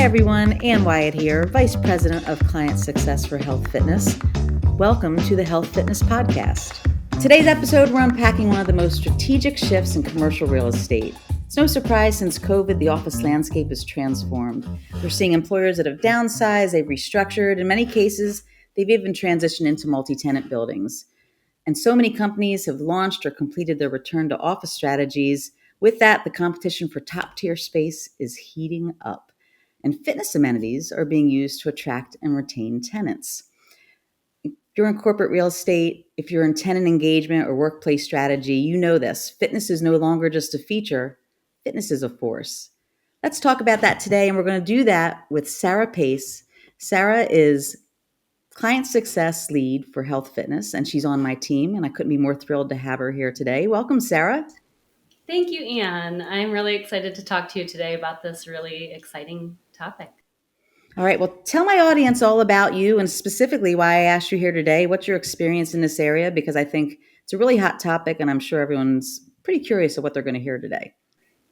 everyone, Ann Wyatt here, Vice President of Client Success for Health Fitness. Welcome to the Health Fitness Podcast. Today's episode, we're unpacking one of the most strategic shifts in commercial real estate. It's no surprise since COVID, the office landscape has transformed. We're seeing employers that have downsized, they've restructured. In many cases, they've even transitioned into multi-tenant buildings. And so many companies have launched or completed their return to office strategies. With that, the competition for top-tier space is heating up. And fitness amenities are being used to attract and retain tenants. If you're in corporate real estate, if you're in tenant engagement or workplace strategy, you know this. Fitness is no longer just a feature, fitness is a force. Let's talk about that today, and we're going to do that with Sarah Pace. Sarah is Client Success Lead for Health Fitness, and she's on my team, and I couldn't be more thrilled to have her here today. Welcome, Sarah. Thank you, Anne. I'm really excited to talk to you today about this really exciting topic. All right, well, tell my audience all about you and specifically why I asked you here today. What's your experience in this area? Because I think it's a really hot topic, and I'm sure everyone's pretty curious of what they're going to hear today.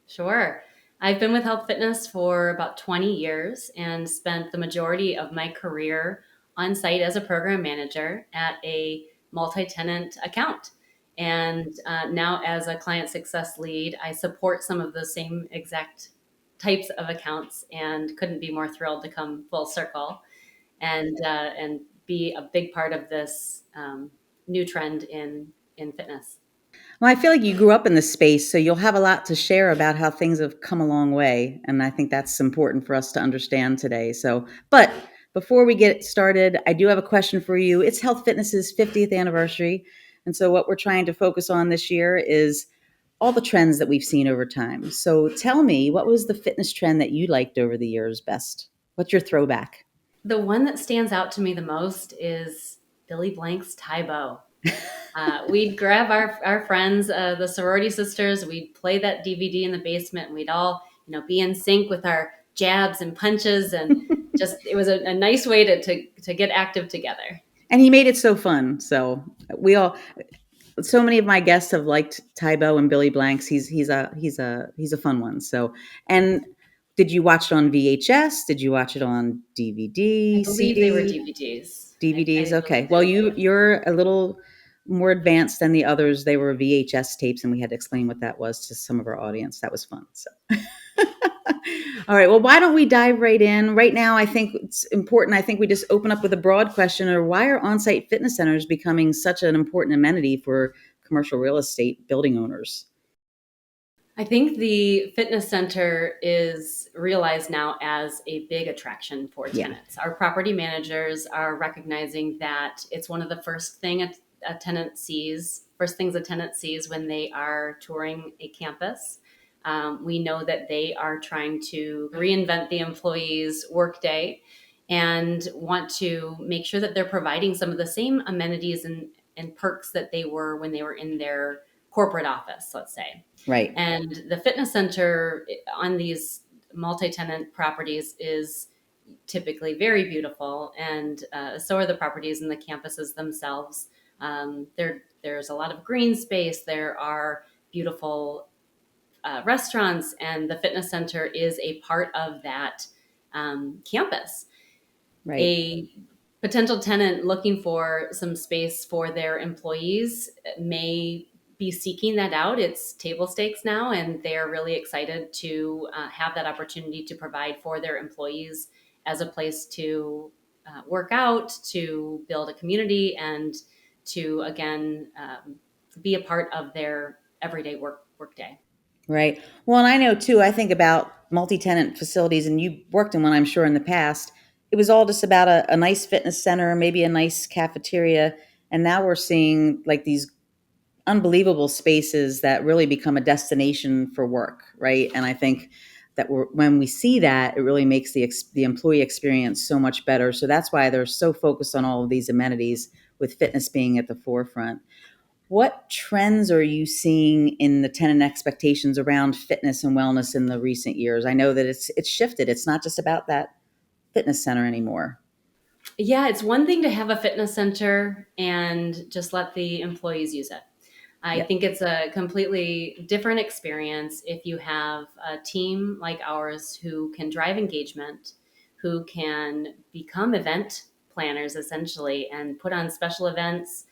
Sure. I've been with Health Fitness for about 20 years and spent the majority of my career on site as a program manager at a multi-tenant account. And now as a client success lead, I support some of the same exact types of accounts and couldn't be more thrilled to come full circle and be a big part of this new trend in fitness. Well, I feel like you grew up in this space, so you'll have a lot to share about how things have come a long way. And I think that's important for us to understand today. But before we get started, I do have a question for you. It's Health Fitness's 50th anniversary. And so what we're trying to focus on this year is all the trends that we've seen over time. So tell me, what was the fitness trend that you liked over the years best? What's your throwback? The one that stands out to me the most is Billy Blank's Tae Bo. We'd grab our friends, the sorority sisters. We'd play that DVD in the basement, and we'd all, be in sync with our jabs and punches, and just it was a nice way to get active together. And he made it so fun. So many of my guests have liked Tae Bo and Billy Blanks. He's a fun one. So, and did you watch it on VHS? Did you watch it on DVD? I believe they were DVDs. DVDs. I Okay. Well, you're a little more advanced than the others. They were VHS tapes, and we had to explain what that was to some of our audience. That was fun. So. All right. Well, why don't we dive right in? Right now, I think it's important. I think we just open up with a broad question, or why are on-site fitness centers becoming such an important amenity for commercial real estate building owners? I think the fitness center is realized now as a big attraction for tenants. Our property managers are recognizing that it's one of the first things a tenant sees when they are touring a campus. We know that they are trying to reinvent the employee's workday and want to make sure that they're providing some of the same amenities and perks that they were when they were in their corporate office, let's say. Right. And the fitness center on these multi-tenant properties is typically very beautiful, and so are the properties and the campuses themselves. There's a lot of green space. There are beautiful restaurants, and the fitness center is a part of that campus. Right. A potential tenant looking for some space for their employees may be seeking that out. It's table stakes now, and they're really excited to have that opportunity to provide for their employees as a place to work out, to build a community, and to, again, be a part of their everyday workday. Right. Well, and I know too, I think about multi-tenant facilities, and you worked in one, I'm sure, in the past. It was all just about a nice fitness center, maybe a nice cafeteria. And now we're seeing like these unbelievable spaces that really become a destination for work, right? And I think that when we see that, it really makes the employee experience so much better. So that's why they're so focused on all of these amenities, with fitness being at the forefront. What trends are you seeing in the tenant expectations around fitness and wellness in the recent years? I know that it's shifted. It's not just about that fitness center anymore. Yeah, it's one thing to have a fitness center and just let the employees use it. I think it's a completely different experience if you have a team like ours who can drive engagement who can become event planners essentially and put on special events,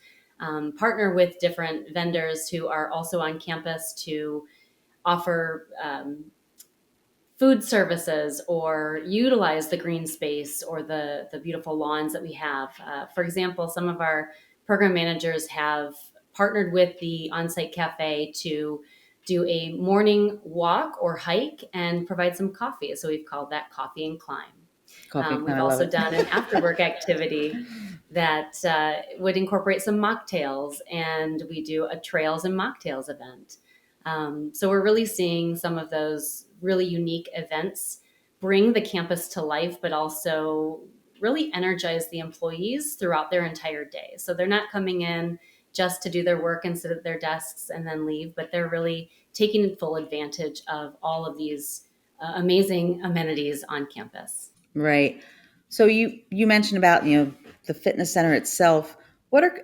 partner with different vendors who are also on campus to offer food services or utilize the green space or the beautiful lawns that we have. For example, some of our program managers have partnered with the on-site cafe to do a morning walk or hike and provide some coffee. So we've called that Coffee and Climb. Coffee and We've I love also it. done an after-work activity that would incorporate some mocktails, and we do a trails and mocktails event. So we're really seeing some of those really unique events bring the campus to life, but also really energize the employees throughout their entire day. So they're not coming in just to do their work and sit at their desks and then leave, but they're really taking full advantage of all of these amazing amenities on campus. Right. So you mentioned about, the fitness center itself.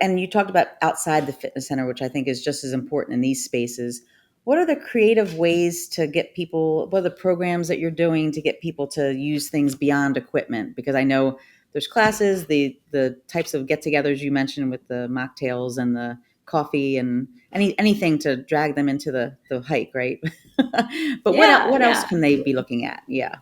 And you talked about outside the fitness center, which I think is just as important in these spaces. What are the creative ways to get people, what are the programs that you're doing to get people to use things beyond equipment? Because I know there's classes, the types of get-togethers you mentioned with the mocktails and the coffee and anything to drag them into the hike, right? But Yeah, what else yeah. can they be looking at? Yeah.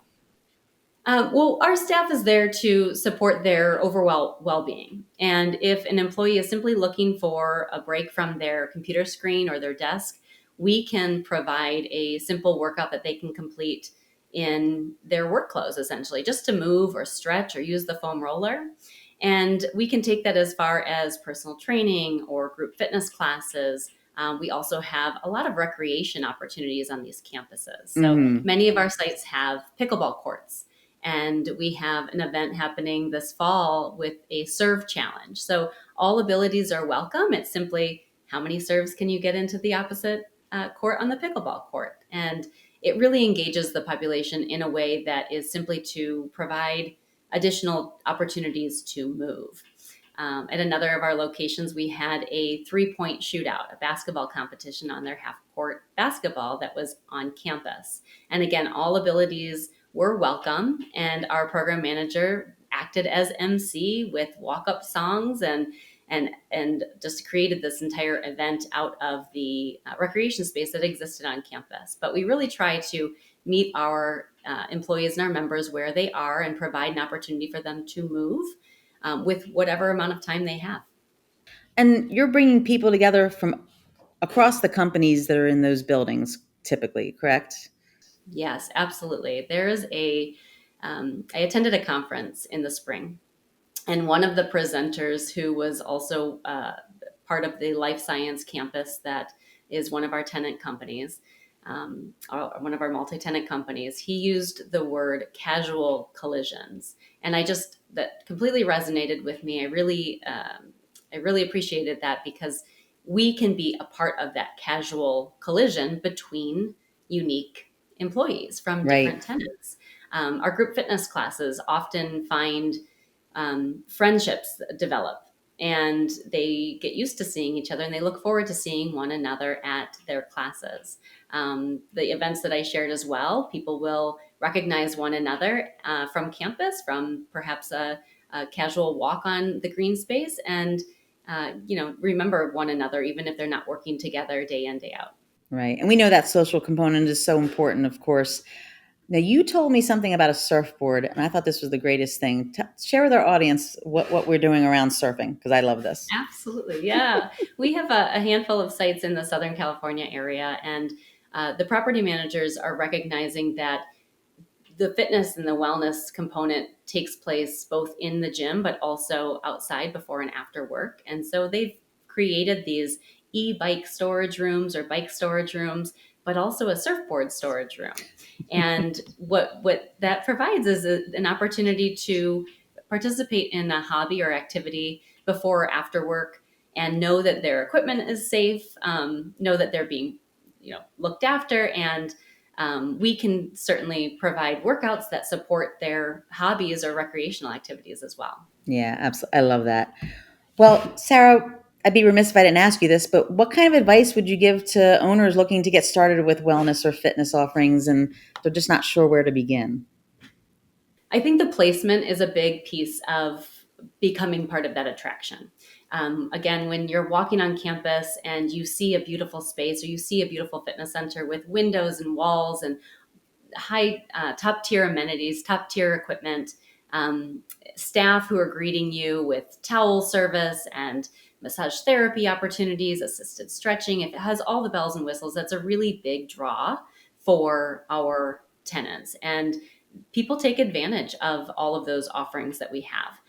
Well, our staff is there to support their overall well-being. And if an employee is simply looking for a break from their computer screen or their desk, we can provide a simple workout that they can complete in their work clothes, essentially, just to move or stretch or use the foam roller. And we can take that as far as personal training or group fitness classes. We also have a lot of recreation opportunities on these campuses. So Hmm. many of our sites have pickleball courts, and we have an event happening this fall with a serve challenge. So all abilities are welcome. It's simply how many serves can you get into the opposite court on the pickleball court? And it really engages the population in a way that is simply to provide additional opportunities to move. At another of our locations, we had a 3-point shootout, a basketball competition on their half court basketball that was on campus. And again, all abilities were welcome, and our program manager acted as MC with walk-up songs and just created this entire event out of the recreation space that existed on campus. But we really try to meet our employees and our members where they are and provide an opportunity for them to move with whatever amount of time they have. And you're bringing people together from across the companies that are in those buildings, typically, correct? Yes, absolutely. I attended a conference in the spring, and one of the presenters who was also part of the life science campus that is one of our tenant companies, one of our multi-tenant companies, he used the word casual collisions. And that completely resonated with me. I really appreciated that because we can be a part of that casual collision between unique employees from Right. different tenants. Our group fitness classes often find friendships develop, and they get used to seeing each other and they look forward to seeing one another at their classes. The events that I shared as well, people will recognize one another from campus, from perhaps a casual walk on the green space, and remember one another even if they're not working together day in, day out. Right. And we know that social component is so important, of course. Now, you told me something about a surfboard, and I thought this was the greatest thing. Share with our audience what we're doing around surfing, because I love this. Absolutely. Yeah. We have a handful of sites in the Southern California area, and the property managers are recognizing that the fitness and the wellness component takes place both in the gym, but also outside before and after work. And so they've created these e-bike storage rooms or bike storage rooms, but also a surfboard storage room. And what that provides is an opportunity to participate in a hobby or activity before or after work and know that their equipment is safe, know that they're being looked after, and we can certainly provide workouts that support their hobbies or recreational activities as well. Yeah, absolutely. I love that. Well, Sarah, I'd be remiss if I didn't ask you this, but what kind of advice would you give to owners looking to get started with wellness or fitness offerings and they're just not sure where to begin? I think the placement is a big piece of becoming part of that attraction. Again, when you're walking on campus and you see a beautiful space or you see a beautiful fitness center with windows and walls and high top tier amenities, top tier equipment, um, staff who are greeting you with towel service and massage therapy opportunities, assisted stretching. If it has all the bells and whistles, that's a really big draw for our tenants. And people take advantage of all of those offerings that we have.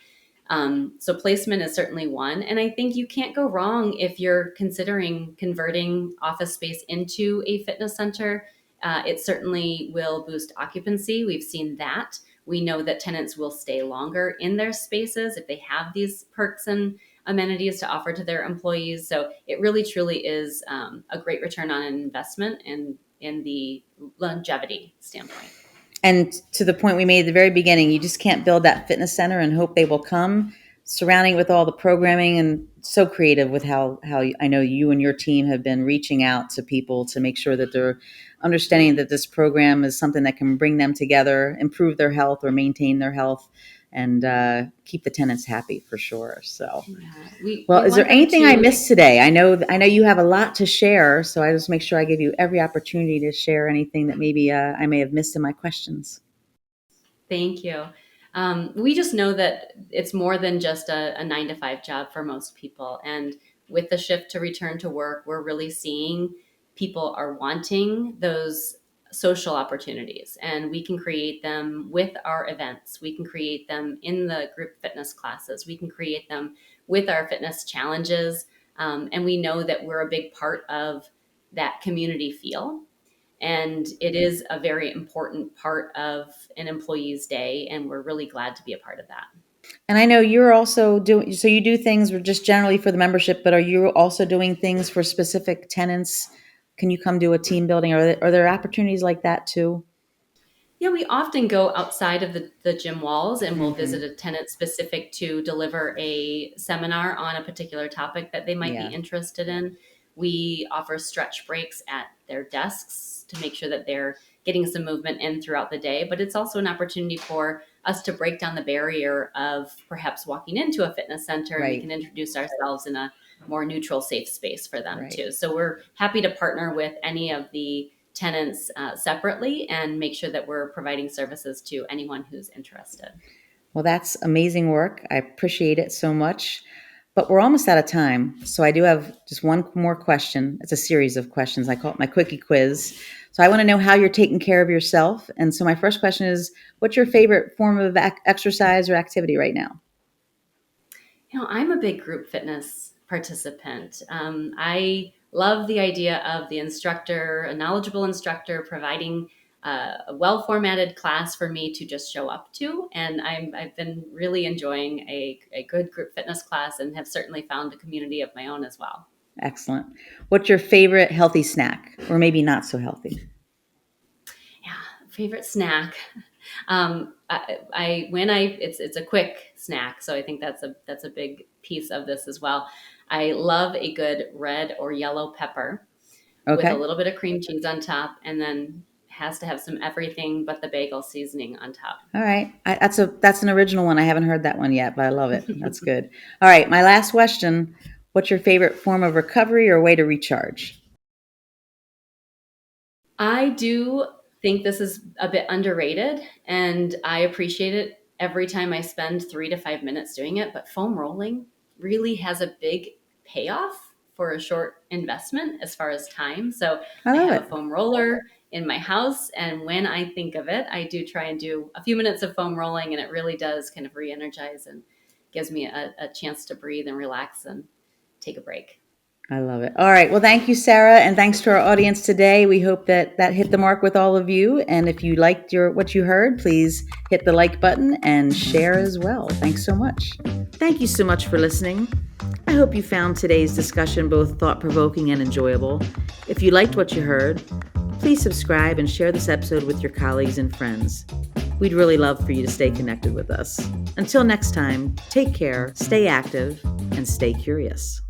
So placement is certainly one. And I think you can't go wrong if you're considering converting office space into a fitness center. It certainly will boost occupancy. We've seen that. We know that tenants will stay longer in their spaces if they have these perks and amenities to offer to their employees. So it really truly is a great return on an investment in the longevity standpoint. And to the point we made at the very beginning, you just can't build that fitness center and hope they will come. Surrounding it with all the programming and so creative with how I know you and your team have been reaching out to people to make sure that they're understanding that this program is something that can bring them together, improve their health or maintain their health, and keep the tenants happy for sure. So, well, is there anything I missed today? I know you have a lot to share, so I just make sure I give you every opportunity to share anything that maybe I may have missed in my questions. Thank you. We just know that it's more than just a 9 to 5 job for most people. And with the shift to return to work, we're really seeing people are wanting those social opportunities, and we can create them with our events. We can create them in the group fitness classes. We can create them with our fitness challenges. And we know that we're a big part of that community feel. And it is a very important part of an employee's day, and we're really glad to be a part of that. And I know you're also doing, so you do things just generally for the membership, but are you also doing things for specific tenants? Can you come do a team building? Are there opportunities like that too? Yeah, we often go outside of the gym walls and we'll visit a tenant specific to deliver a seminar on a particular topic that they might be interested in. We offer stretch breaks at their desks to make sure that they're getting some movement in throughout the day. But it's also an opportunity for us to break down the barrier of perhaps walking into a fitness center and we can introduce ourselves in a more neutral, safe space for them too. So we're happy to partner with any of the tenants separately and make sure that we're providing services to anyone who's interested. Well, that's amazing work. I appreciate it so much. But we're almost out of time. So I do have just one more question. It's a series of questions. I call it my quickie quiz. So I want to know how you're taking care of yourself. And so my first question is, what's your favorite form of exercise or activity right now? I'm a big group fitness participant. I love the idea of the instructor, a knowledgeable instructor, providing a well-formatted class for me to just show up to. And I've been really enjoying a good group fitness class and have certainly found a community of my own as well. Excellent. What's your favorite healthy snack, or maybe not so healthy? Yeah, favorite snack. It's a quick snack, so I think that's a big piece of this as well. I love a good red or yellow pepper with a little bit of cream cheese on top, and then has to have some everything but the bagel seasoning on top. All right. That's an original one. I haven't heard that one yet, but I love it. That's good. All right. My last question. What's your favorite form of recovery or way to recharge? I do think this is a bit underrated, and I appreciate it every time I spend 3 to 5 minutes doing it. But foam rolling really has a big payoff for a short investment as far as time. So I have a foam roller in my house, and when I think of it, I do try and do a few minutes of foam rolling, and it really does kind of re-energize and gives me a chance to breathe and relax and take a break. I love it. All right. Well, thank you, Sarah. And thanks to our audience today. We hope that hit the mark with all of you. And if you liked what you heard, please hit the like button and share as well. Thanks so much. Thank you so much for listening. I hope you found today's discussion both thought-provoking and enjoyable. If you liked what you heard, please subscribe and share this episode with your colleagues and friends. We'd really love for you to stay connected with us. Until next time, take care, stay active, and stay curious.